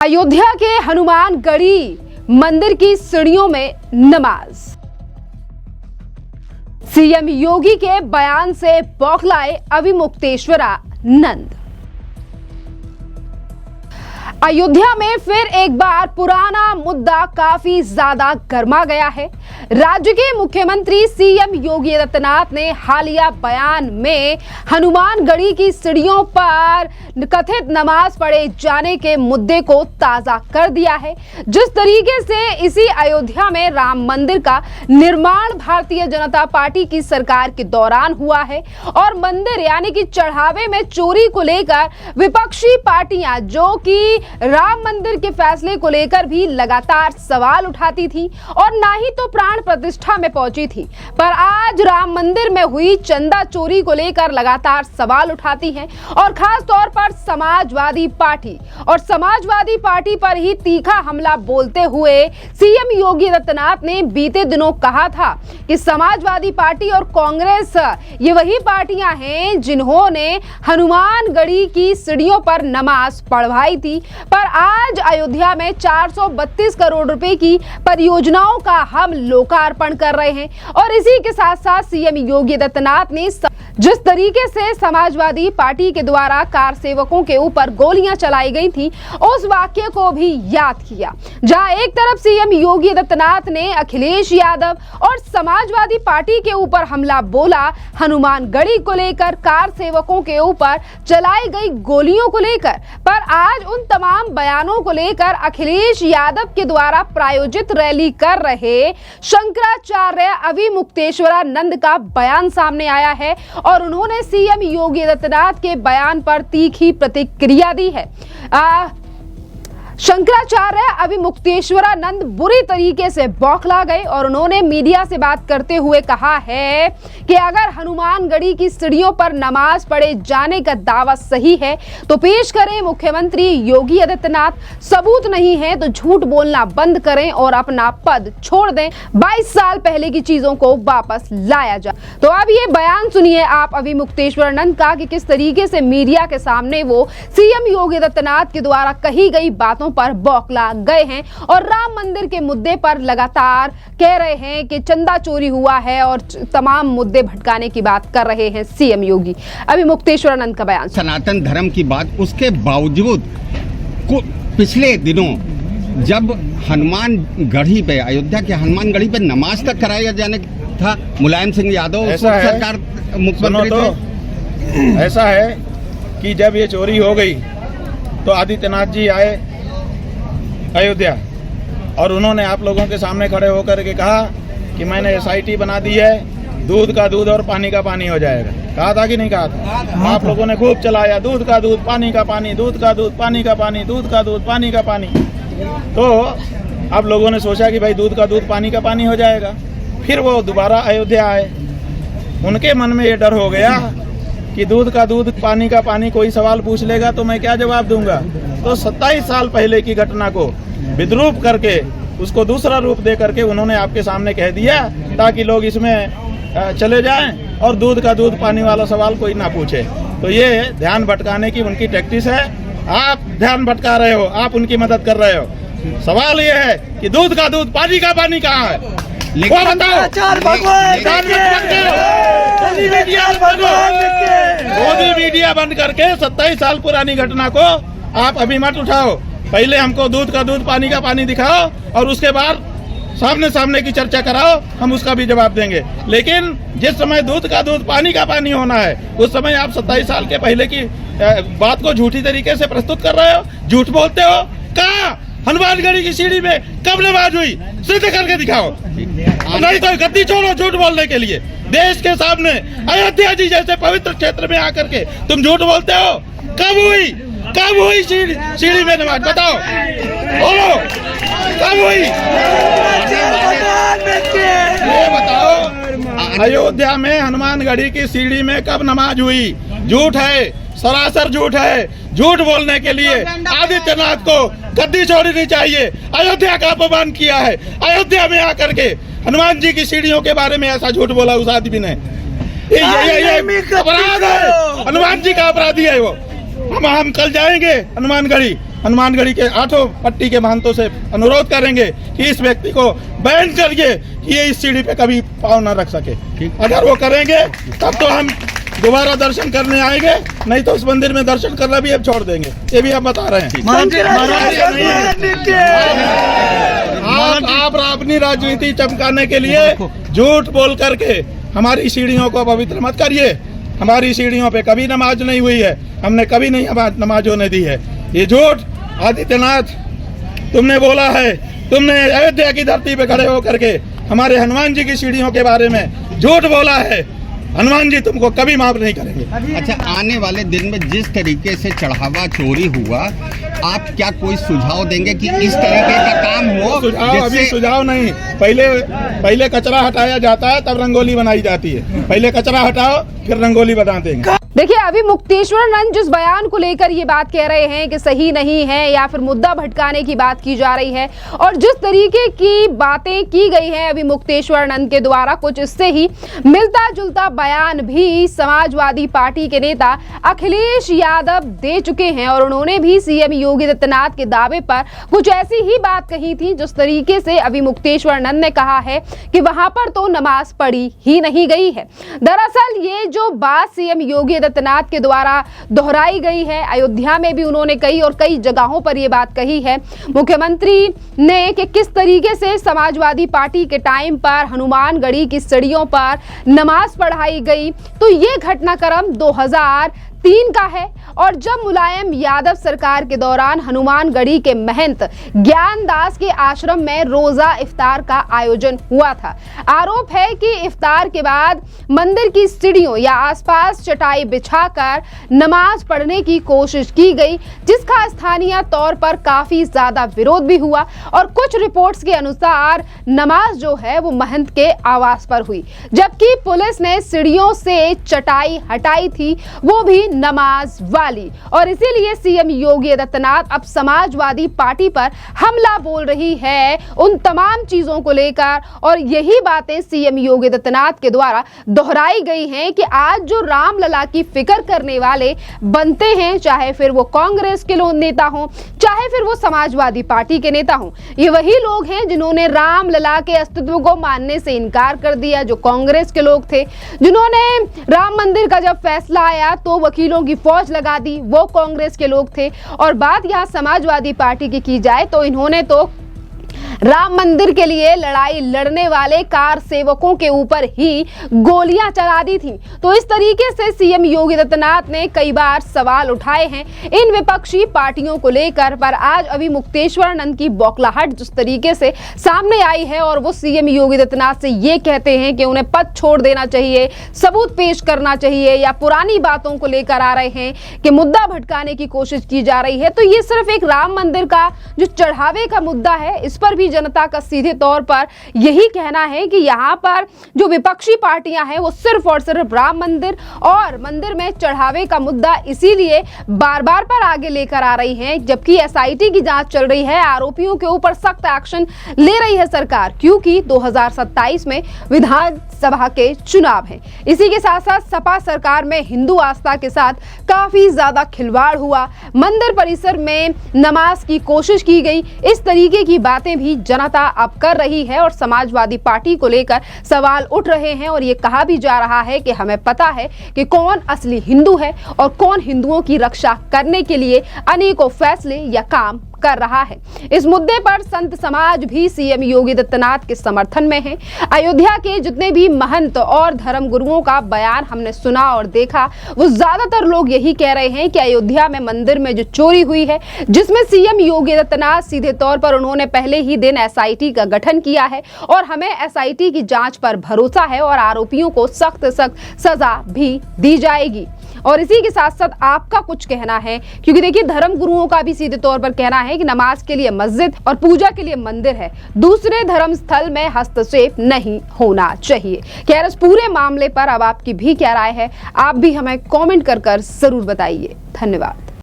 अयोध्या के हनुमानगढ़ी मंदिर की सीढ़ियों में नमाज। सीएम योगी के बयान से बौखलाए अविमुक्तेश्वरानंद। अयोध्या में फिर एक बार पुराना मुद्दा काफी ज्यादा गर्मा गया है। राज्य के मुख्यमंत्री सीएम योगी आदित्यनाथ ने हालिया बयान में हनुमानगढ़ी की सीढ़ियों पर कथित नमाज पढ़े जाने के मुद्दे को ताजा कर दिया है। जिस तरीके से इसी अयोध्या में राम मंदिर का निर्माण भारतीय जनता पार्टी की सरकार के दौरान हुआ है और मंदिर यानी कि चढ़ावे में चोरी को लेकर विपक्षी पार्टियां जो कि राम मंदिर के फैसले को लेकर भी लगातार सवाल उठाती थी और ना ही तो प्राण प्रतिष्ठा में पहुंची थी, पर आज राम मंदिर में हुई चंदा चोरी को लेकर लगातार सवाल उठाती हैं और खास तौर पर समाजवादी पार्टी पर ही तीखा हमला बोलते हुए सीएम योगी आदित्यनाथ ने बीते दिनों कहा था कि समाजवादी पार्टी और कांग्रेस ये वही पार्टियां हैं जिन्होंने हनुमानगढ़ी की सीढ़ियों पर नमाज पढ़वाई थी, पर आज अयोध्या में 432 करोड़ रुपए की परियोजनाओं का हम लोकार्पण कर रहे हैं। और इसी के साथ साथ सीएम योगी आदित्यनाथ ने जिस तरीके से समाजवादी पार्टी के द्वारा कार सेवकों के ऊपर गोलियां चलाई गई थी उस वाक्य को भी याद किया, जहां एक तरफ सीएम योगी आदित्यनाथ ने अखिलेश यादव और समाजवादी पार्टी के ऊपर हमला बोला हनुमानगढ़ी को लेकर, कार सेवकों के ऊपर चलाई गई गोलियों को लेकर, पर आज उन तमाम बयानों को लेकर अखिलेश यादव के द्वारा प्रायोजित रैली कर रहे शंकराचार्य अविमुक्तेश्वरानंद का बयान सामने आया है और उन्होंने सीएम योगी आदित्यनाथ के बयान पर तीखी प्रतिक्रिया दी है। शंकराचार्य अविमुक्तेश्वरानंद बुरी तरीके से बौखला गए और उन्होंने मीडिया से बात करते हुए कहा है कि अगर हनुमानगढ़ी की सीढ़ियों पर नमाज पढ़े जाने का दावा सही है तो पेश करें मुख्यमंत्री योगी आदित्यनाथ, सबूत नहीं है तो झूठ बोलना बंद करें और अपना पद छोड़ दें, 22 साल पहले की चीजों को वापस लाया जाए। तो अब ये बयान सुनिए आप अविमुक्तेश्वरानंद का कि किस तरीके से मीडिया के सामने वो सीएम योगी आदित्यनाथ के द्वारा कही गई बातों पर बौखला गए हैं और राम मंदिर के मुद्दे पर लगातार कह रहे हैं कि चंदा चोरी हुआ है और तमाम मुद्दे भटकाने की बात कर रहे हैं सीएम योगी। अविमुक्तेश्वरानंद का बयान। सनातन धर्म की बात, उसके बावजूद पिछले दिनों जब हनुमानगढ़ी पे, अयोध्या के हनुमानगढ़ी पे नमाज तक कराया जाने था, मुलायम सिंह यादव सरकार मुख्यमंत्री थे। ऐसा है कि जब ये चोरी हो गई तो आदित्यनाथ जी आए अयोध्या और उन्होंने आप लोगों के सामने खड़े होकर के कहा कि मैंने एसआईटी बना दी है, दूध का दूध और पानी का पानी हो जाएगा। कहा था कि नहीं कहा था? आप लोगों ने खूब चलाया, दूध का दूध पानी का पानी, दूध का दूध पानी का पानी, दूध का दूध पानी का पानी। तो आप लोगों ने सोचा कि भाई दूध का दूध पानी का पानी हो जाएगा। फिर वो दोबारा अयोध्या आए, उनके मन में ये डर हो गया कि दूध का दूध पानी का पानी कोई सवाल पूछ लेगा तो मैं क्या जवाब दूंगा। तो 27 साल पहले की घटना को विद्रूप करके उसको दूसरा रूप दे करके उन्होंने आपके सामने कह दिया ताकि लोग इसमें चले जाएं और दूध का दूध पानी वाला सवाल कोई ना पूछे। तो ये ध्यान भटकाने की उनकी टैक्टिस है। आप ध्यान भटका रहे हो, आप उनकी मदद कर रहे हो। सवाल ये है कि दूध का दूध पानी का पानी कहाँ है, वो बताओ। मोदी मीडिया बंद करके 27 साल पुरानी घटना को आप अभी मत उठाओ। पहले हमको दूध का दूध पानी का पानी दिखाओ और उसके बाद सामने सामने की चर्चा कराओ, हम उसका भी जवाब देंगे। लेकिन जिस समय दूध का दूध पानी का पानी होना है उस समय आप 27 साल के पहले की बात को झूठी तरीके से प्रस्तुत कर रहे हो, झूठ बोलते हो। कहाँ हनुमानगढ़ी की सीढ़ी में कब नमाज हुई, सिद्ध करके दिखाओ। नहीं तो गद्दी छोड़ो झूठ बोलने के लिए। देश के सामने अयोध्या जी जैसे पवित्र क्षेत्र में आकर के तुम झूठ बोलते हो। कब हुई सीढ़ी में नमाज, बताओ, बोलो कब हुई, ये बताओ। अयोध्या में हनुमानगढ़ी की सीढ़ी में कब नमाज हुई? झूठ है, सरासर झूठ है। झूठ बोलने के लिए आदित्यनाथ को गद्दी छोड़नी चाहिए। अयोध्या का अपमान किया है, अयोध्या में आकर के हनुमान जी की सीढ़ियों के बारे में ऐसा झूठ बोला उस आदमी ने। ये अपराध है, हनुमान जी का अपराधी है वो। हम कल जाएंगे हनुमानगढ़ी, हनुमानगढ़ी के 8 पट्टी के महंतों से अनुरोध करेंगे कि इस व्यक्ति को बैन करिए कि ये इस सीढ़ी पे कभी पाँव न रख सके। अगर वो करेंगे तब तो हम दोबारा दर्शन करने आएंगे, नहीं तो उस मंदिर में दर्शन करना भी अब छोड़ देंगे, ये भी हम बता रहे हैं। आप अपनी राजनीति चमकाने के लिए झूठ बोल करके हमारी सीढ़ियों को पवित्र मत करिए। हमारी सीढ़ियों पे कभी नमाज नहीं हुई है, हमने कभी नहीं नमाज होने दी है। ये झूठ आदित्यनाथ तुमने बोला है, तुमने अयोध्या की धरती पे खड़े होकर के हमारे हनुमान जी की सीढ़ियों के बारे में झूठ बोला है। हनुमान जी तुमको कभी माफ नहीं करेंगे। अच्छा, आने वाले दिन में जिस तरीके से चढ़ावा चोरी हुआ, आप क्या कोई सुझाव देंगे कि इस तरीके का काम हो? अभी सुझाव नहीं, पहले कचरा हटाया जाता है तब रंगोली बनाई जाती है। पहले कचरा हटाओ फिर रंगोली बनाते हैं। देखिए, अभी मुक्तेश्वर नंद जिस बयान को लेकर ये बात कह रहे हैं कि सही नहीं है या फिर मुद्दा भटकाने की बात की जा रही है, और जिस तरीके की बातें की गई हैं अभी मुक्तेश्वर नंद के द्वारा, कुछ इससे ही मिलता जुलता बयान भी समाजवादी पार्टी के नेता अखिलेश यादव दे चुके हैं। और उन्होंने भी सीएम योगी आदित्यनाथ के दावे पर कुछ ऐसी ही बात कही थी जिस तरीके से अभी मुक्तेश्वर नंद ने कहा है कि वहां पर तो नमाज पढ़ी ही नहीं गई है। दरअसल ये जो बात सीएम योगी आदित्यनाथ के द्वारा दोहराई गई है, अयोध्या में भी उन्होंने कही और कई जगहों पर यह बात कही है मुख्यमंत्री ने कि किस तरीके से समाजवादी पार्टी के टाइम पर हनुमानगढ़ी की सीढ़ियों पर नमाज पढ़ाई गई। तो ये घटनाक्रम 2003 का है, और जब मुलायम यादव सरकार के दौरान हनुमानगढ़ी के महंत ज्ञानदास के आश्रम में रोजा इफ्तार का आयोजन हुआ था। आरोप है कि इफ्तार के बाद मंदिर की सीढ़ियों या आसपास चटाई बिछाकर नमाज पढ़ने की कोशिश की गई, जिसका स्थानीय तौर पर काफी ज्यादा विरोध भी हुआ। और कुछ रिपोर्ट्स के अनुसार नमाज जो है वो महंत के आवास पर हुई, जबकि पुलिस ने सीढ़ियों से चटाई हटाई थी, वो भी नमाज वाली। और इसीलिए सीएम योगी आदित्यनाथ अब समाजवादी पार्टी पर हमला बोल रही है उन तमाम चीजों को लेकर, और यही बातें सीएम योगी आदित्यनाथ के द्वारा दोहराई गई हैं कि आज जो रामलला की फिक्र करने वाले बनते हैं, चाहे फिर वो कांग्रेस के नेता हों, चाहे फिर वो समाजवादी पार्टी के नेता हों, ये वही लोग हैं जिन्होंने रामलला के अस्तित्व को मानने से इनकार कर दिया, जो कांग्रेस के लोग थे। जिन्होंने राम मंदिर का जब फैसला आया तो वकीलों की फौज लगा दी, वो कांग्रेस के लोग थे। और बात यहाँ समाजवादी पार्टी की जाए तो इन्होंने तो राम मंदिर के लिए लड़ाई लड़ने वाले कार सेवकों के ऊपर ही गोलियां चला दी थी। तो इस तरीके से सीएम योगी आदित्यनाथ ने कई बार सवाल उठाए हैं इन विपक्षी पार्टियों को लेकर, पर आज अभी मुक्तेश्वर नंद की बौखलाहट जिस तरीके से सामने आई है, और वो सीएम योगी आदित्यनाथ से ये कहते हैं कि उन्हें पद छोड़ देना चाहिए, सबूत पेश करना चाहिए, या पुरानी बातों को लेकर आ रहे हैं कि मुद्दा भटकाने की कोशिश की जा रही है। तो ये सिर्फ एक राम मंदिर का जो चढ़ावे का मुद्दा है, इस पर भी जनता का सीधे तौर पर यही कहना है कि यहाँ पर जो विपक्षी पार्टियां हैं वो सिर्फ और सिर्फ राम मंदिर और मंदिर में चढ़ावे का मुद्दा इसीलिए बार बार पर आगे लेकर आ रही हैं, जबकि एसआईटी की जांच चल रही है, आरोपियों के ऊपर सख्त एक्शन ले रही है सरकार, क्योंकि 2027 में विधानसभा के चुनाव हैं। इसी के साथ साथ सपा सरकार में हिंदू आस्था के साथ काफी ज्यादा खिलवाड़ हुआ, मंदिर परिसर में नमाज की कोशिश की गई, इस तरीके की बातें भी जनता अब कर रही है और समाजवादी पार्टी को लेकर सवाल उठ रहे हैं। और ये कहा भी जा रहा है कि हमें पता है कि कौन असली हिंदू है और कौन हिंदुओं की रक्षा करने के लिए अनेकों फैसले या काम कर रहा है। इस मुद्दे पर संत समाज भी सीएम योगी आदित्यनाथ के समर्थन में है। अयोध्या के जितने भी महंत और धर्म गुरुओं का बयान हमने सुना और देखा, वो ज्यादातर लोग यही कह रहे हैं कि अयोध्या में मंदिर में जो चोरी हुई है, जिसमें सीएम योगी आदित्यनाथ सीधे तौर पर उन्होंने पहले ही दिन एसआईटी का गठन किया है और हमें एसआईटी की जांच पर भरोसा है और आरोपियों को सख्त सजा भी दी जाएगी। और इसी के साथ साथ आपका कुछ कहना है, क्योंकि देखिए धर्म गुरुओं का भी सीधे तौर पर कहना है कि नमाज के लिए मस्जिद और पूजा के लिए मंदिर है, दूसरे धर्म स्थल में हस्तक्षेप नहीं होना चाहिए। खैर, इस पूरे मामले पर अब आपकी भी क्या राय है, आप भी हमें कमेंट कर जरूर बताइए। धन्यवाद।